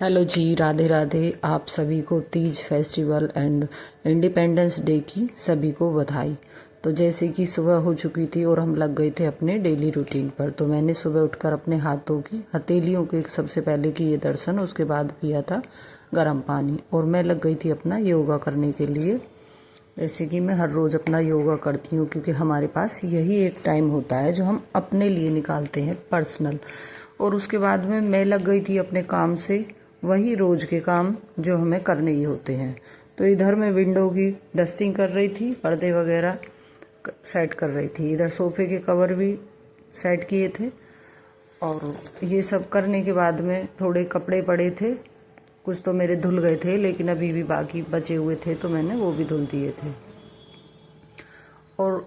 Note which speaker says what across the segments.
Speaker 1: Hello जी, राधे राधे। आप सभी को Teej festival and independence day की सभी को बधाई। तो जैसे कि सुबह हो चुकी थी और हम लग गए थे अपने डेली रूटीन पर, तो मैंने सुबह उठकर अपने हाथों की हथेलियों के सबसे पहले किए दर्शन, उसके बाद पिया था गर्म पानी और मैं लग गई थी अपना योगा करने के लिए। जैसे कि मैं हर रोज़ अपना योगा करती हूँ, क्योंकि हमारे पास यही एक टाइम होता है जो हम अपने लिए निकालते हैं पर्सनल। और उसके बाद में मैं लग गई थी अपने काम से, वही रोज़ के काम जो हमें करने ही होते हैं। तो इधर मैं विंडो की डस्टिंग कर रही थी, पर्दे वगैरह सेट कर रही थी, इधर सोफ़े के कवर भी सेट किए थे। और ये सब करने के बाद में थोड़े कपड़े पड़े थे, कुछ तो मेरे धुल गए थे लेकिन अभी भी बाकी बचे हुए थे, तो मैंने वो भी धुल दिए थे। और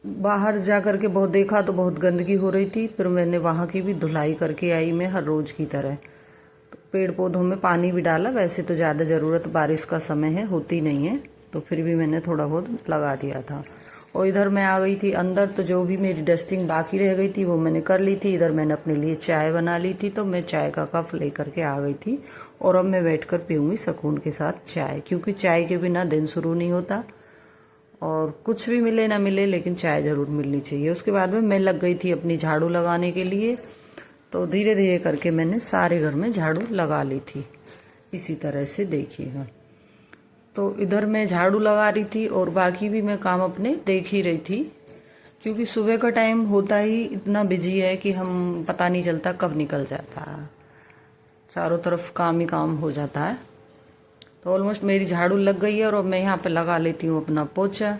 Speaker 1: बाहर जा कर के बहुत देखा तो बहुत गंदगी हो रही थी, फिर मैंने वहाँ की भी धुलाई करके आई मैं हर रोज़ की तरह। तो पेड़ पौधों में पानी भी डाला, वैसे तो ज़्यादा ज़रूरत बारिश का समय है होती नहीं है, तो फिर भी मैंने थोड़ा बहुत लगा दिया था। और इधर मैं आ गई थी अंदर, तो जो भी मेरी डस्टिंग बाकी रह गई थी वो मैंने कर ली थी। इधर मैंने अपने लिए चाय बना ली थी, तो मैं चाय का कप लेकर के आ गई थी और अब मैं बैठकर पीऊँगी सुकून के साथ चाय, क्योंकि चाय के बिना दिन शुरू नहीं होता। और कुछ भी मिले ना मिले, लेकिन चाय ज़रूर मिलनी चाहिए। उसके बाद में मैं लग गई थी अपनी झाड़ू लगाने के लिए, तो धीरे धीरे करके मैंने सारे घर में झाड़ू लगा ली थी, इसी तरह से देखिएगा। तो इधर मैं झाड़ू लगा रही थी और बाकी भी मैं काम अपने देख ही रही थी, क्योंकि सुबह का टाइम होता ही इतना बिजी है कि हम पता नहीं चलता कब निकल जाता है, चारों तरफ काम ही काम हो जाता है। तो ऑलमोस्ट मेरी झाड़ू लग गई है और अब मैं यहाँ पे लगा लेती हूँ अपना पोछा।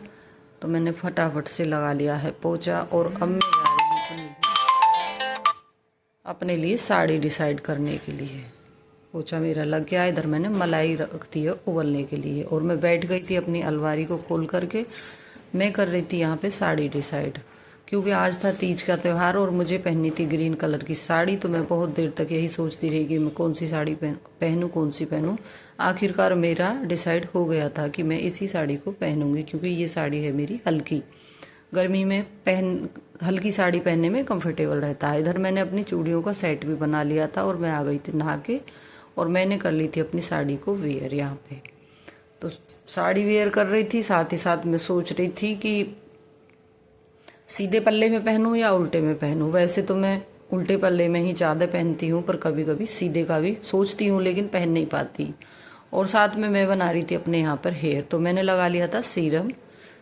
Speaker 1: तो मैंने फटाफट से लगा लिया है पोछा और अब मैं जा रही हूँ अपने लिए साड़ी डिसाइड करने के लिए। पोछा मेरा लग गया, इधर मैंने मलाई रख दी है उबलने के लिए और मैं बैठ गई थी अपनी अलमारी को खोल करके। मैं कर रही थी यहाँ पे साड़ी डिसाइड, क्योंकि आज था तीज का त्यौहार और मुझे पहननी थी ग्रीन कलर की साड़ी। तो मैं बहुत देर तक यही सोचती रही कि मैं कौन सी साड़ी पहनूं कौन सी पहनूं। आखिरकार मेरा डिसाइड हो गया था कि मैं इसी साड़ी को पहनूंगी, क्योंकि ये साड़ी है मेरी हल्की, गर्मी में हल्की साड़ी पहनने में कंफर्टेबल रहता है। इधर मैंने अपनी चूड़ियों का सेट भी बना लिया था और मैं आ गई थी नहा के और मैंने कर ली थी अपनी साड़ी को वेयर यहाँ पे। तो साड़ी वेयर कर रही थी, साथ ही साथ मैं सोच रही थी कि सीधे पल्ले में पहनूं या उल्टे में पहनूं। वैसे तो मैं उल्टे पल्ले में ही ज़्यादा पहनती हूँ, पर कभी कभी सीधे का भी सोचती हूँ लेकिन पहन नहीं पाती। और साथ में मैं बना रही थी अपने यहाँ पर हेयर, तो मैंने लगा लिया था सीरम।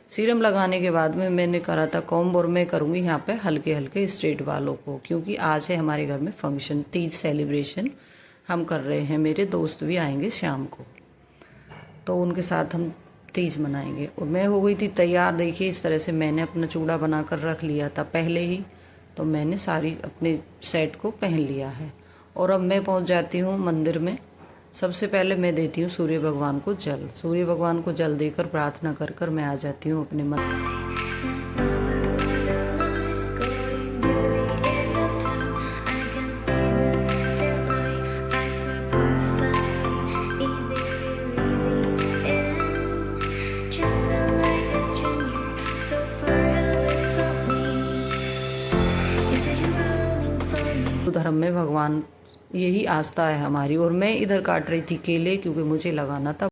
Speaker 1: सीरम लगाने के बाद में मैंने करा था कॉम्ब और मैं करूँगी यहाँ पे हल्के हल्के स्ट्रेट बालों को, क्योंकि आज है हमारे घर में फंक्शन, तीज सेलिब्रेशन हम कर रहे हैं। मेरे दोस्त भी आएंगे शाम को, तो उनके साथ हम तीज मनाएंगे। और मैं हो गई थी तैयार, देखिए इस तरह से मैंने अपना चूड़ा बनाकर रख लिया था पहले ही, तो मैंने सारी अपने सेट को पहन लिया है। और अब मैं पहुंच जाती हूँ मंदिर में। सबसे पहले मैं देती हूँ सूर्य भगवान को जल। सूर्य भगवान को जल देकर प्रार्थना कर कर मैं आ जाती हूँ अपने मंदिर। धर्म में भगवान, यही आस्था है हमारी। और मैं इधर काट रही थी केले, क्योंकि मुझे लगाना था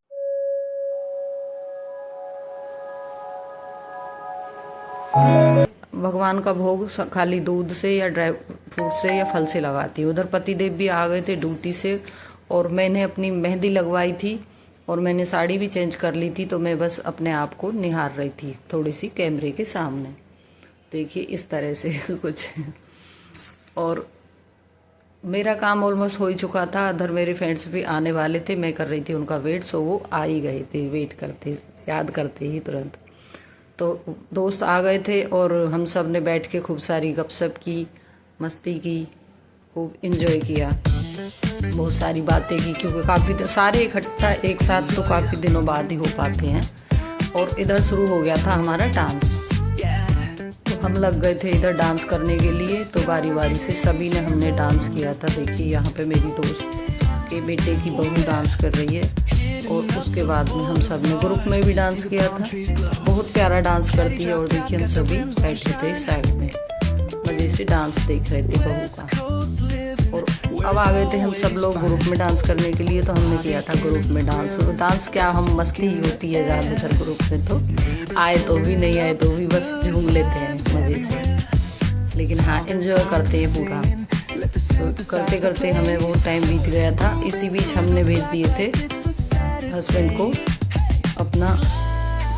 Speaker 1: भगवान का भोग खाली दूध से या ड्राई फ्रूट से या फल से लगाती हूँ। उधर पतिदेव भी आ गए थे ड्यूटी से और मैंने अपनी मेहंदी लगवाई थी और मैंने साड़ी भी चेंज कर ली थी, तो मैं बस अपने आप को निहार रही थी थोड़ी सी कैमरे के सामने। देखिए इस तरह से कुछ। और मेरा काम ऑलमोस्ट हो ही चुका था। इधर मेरे फ्रेंड्स भी आने वाले थे, मैं कर रही थी उनका वेट, सो वो आ ही गए थे वेट करते याद करते ही तुरंत। तो दोस्त आ गए थे और हम सब ने बैठ के खूब सारी गपशप की, मस्ती की, खूब इंजॉय किया, बहुत सारी बातें की, क्योंकि काफ़ी सारे इकट्ठा एक साथ तो काफ़ी दिनों बाद ही हो पाते हैं। और इधर शुरू हो गया था हमारा डांस, तो हम लग गए थे इधर डांस करने के लिए। तो बारी बारी से सभी ने हमने डांस किया था। देखिए यहाँ पे मेरी दोस्त के बेटे की बहू डांस कर रही है और उसके बाद में हम सब ने ग्रुप में भी डांस किया था। बहुत प्यारा डांस करती है। और देखिए हम सभी बैठे थे साइड में, मजे से डांस देख रहे थे बहू का। और अब आ गए थे हम सब लोग ग्रुप में डांस करने के लिए, तो हमने किया था ग्रुप में डांस। डांस क्या, हम मस्ती ही होती है ज़्यादातर ग्रुप में, तो आए तो भी नहीं आए तो भी बस झूम लेते हैं मज़े से। लेकिन हाँ, एंजॉय करते हैं पूरा। तो करते करते हमें बहुत टाइम बीत गया था। इसी बीच हमने भेज दिए थे हस्बैंड को अपना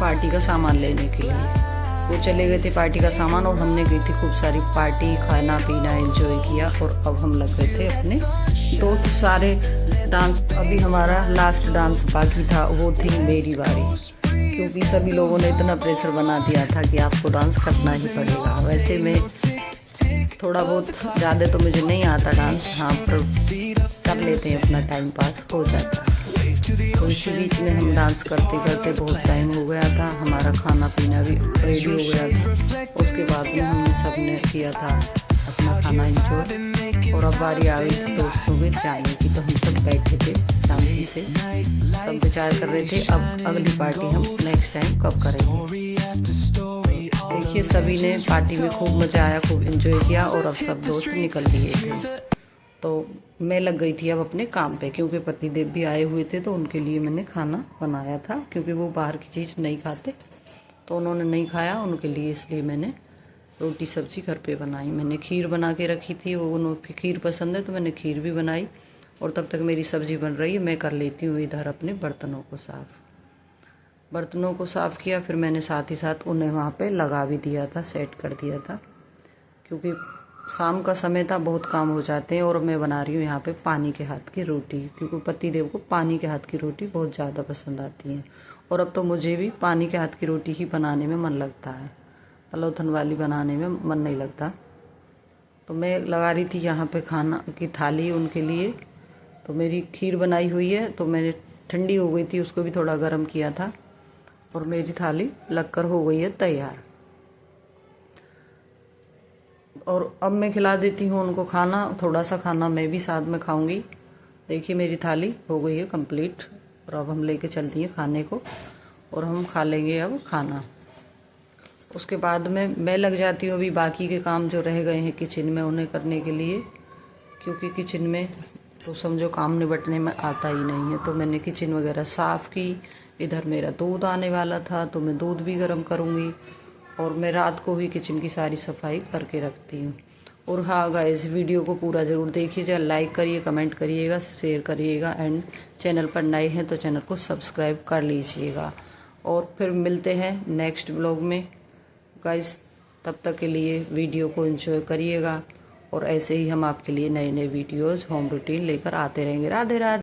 Speaker 1: पार्टी का सामान लेने के लिए। वो चले गए थे पार्टी का सामान और हमने गई थी खूब सारी पार्टी, खाना पीना एंजॉय किया। और अब हम लग गए थे अपने दोस्त सारे डांस। अभी हमारा लास्ट डांस बाकी था, वो थी मेरी बारी, क्योंकि सभी लोगों ने इतना प्रेशर बना दिया था कि आपको डांस करना ही पड़ेगा। वैसे मैं थोड़ा बहुत, ज़्यादा तो मुझे नहीं आता डांस, हाँ पर कर लेते हैं, अपना टाइम पास हो जाता है। तो इसी बीच में हम डांस करते करते बहुत टाइम हो गया था। हमारा खाना पीना भी रेडी हो गया था। उसके बाद में हमने सब ने किया था अपना खाना एंजॉय। और अब बारी आ गई थी दोस्तों के जाने की, तो हम सब बैठे थे शांति से, सब विचार कर रहे थे अब अगली पार्टी हम नेक्स्ट टाइम कब करेंगे। देखिए सभी ने पार्टी में खूब मज़ा आया, खूब एंजॉय किया और अब सब दोस्त निकल लिए थे। तो मैं लग गई थी अब अपने काम पे, क्योंकि पतिदेव भी आए हुए थे, तो उनके लिए मैंने खाना बनाया था, क्योंकि वो बाहर की चीज़ नहीं खाते, तो उन्होंने नहीं खाया उनके लिए, इसलिए मैंने रोटी सब्जी घर पे बनाई। मैंने खीर बना के रखी थी, वो उन्हें खीर पसंद है तो मैंने खीर भी बनाई। और तब तक मेरी सब्जी बन रही है, मैं कर लेती हूँ इधर अपने बर्तनों को साफ़। बर्तनों को साफ़ किया, फिर मैंने साथ ही साथ उन्हें वहाँ पे लगा भी दिया था, सेट कर दिया था, क्योंकि शाम का समय था, बहुत काम हो जाते हैं। और मैं बना रही हूँ यहाँ पे पानी के हाथ की रोटी, क्योंकि पतिदेव को पानी के हाथ की रोटी बहुत ज़्यादा पसंद आती है। और अब तो मुझे भी पानी के हाथ की रोटी ही बनाने में मन लगता है, पलौथन वाली बनाने में मन नहीं लगता। तो मैं लगा रही थी यहाँ पे खाना की थाली उनके लिए। तो मेरी खीर बनाई हुई है, तो मैंने ठंडी हो गई थी, उसको भी थोड़ा गर्म किया था और मेरी थाली लगकर हो गई है तैयार। और अब मैं खिला देती हूँ उनको खाना, थोड़ा सा खाना मैं भी साथ में खाऊंगी। देखिए मेरी थाली हो गई है कंप्लीट, और अब हम लेके चलती हैं खाने को और हम खा लेंगे अब खाना। उसके बाद में मैं लग जाती हूँ अभी बाकी के काम जो रह गए हैं किचन में उन्हें करने के लिए, क्योंकि किचन में तो समझो काम निबटने में आता ही नहीं है। तो मैंने किचन वगैरह साफ़ की। इधर मेरा दूध आने वाला था, तो मैं दूध भी गर्म करूँगी। और मैं रात को ही किचन की सारी सफाई करके रखती हूँ। और हाँ गाइस, वीडियो को पूरा ज़रूर देखिएगा, लाइक करिए, कमेंट करिएगा, शेयर करिएगा, एंड चैनल पर नए हैं तो चैनल को सब्सक्राइब कर लीजिएगा। और फिर मिलते हैं नेक्स्ट ब्लॉग में गाइस। तब तक के लिए वीडियो को एंजॉय करिएगा, और ऐसे ही हम आपके लिए नए नए वीडियोज़ होम रूटीन लेकर आते रहेंगे। राधे राधे।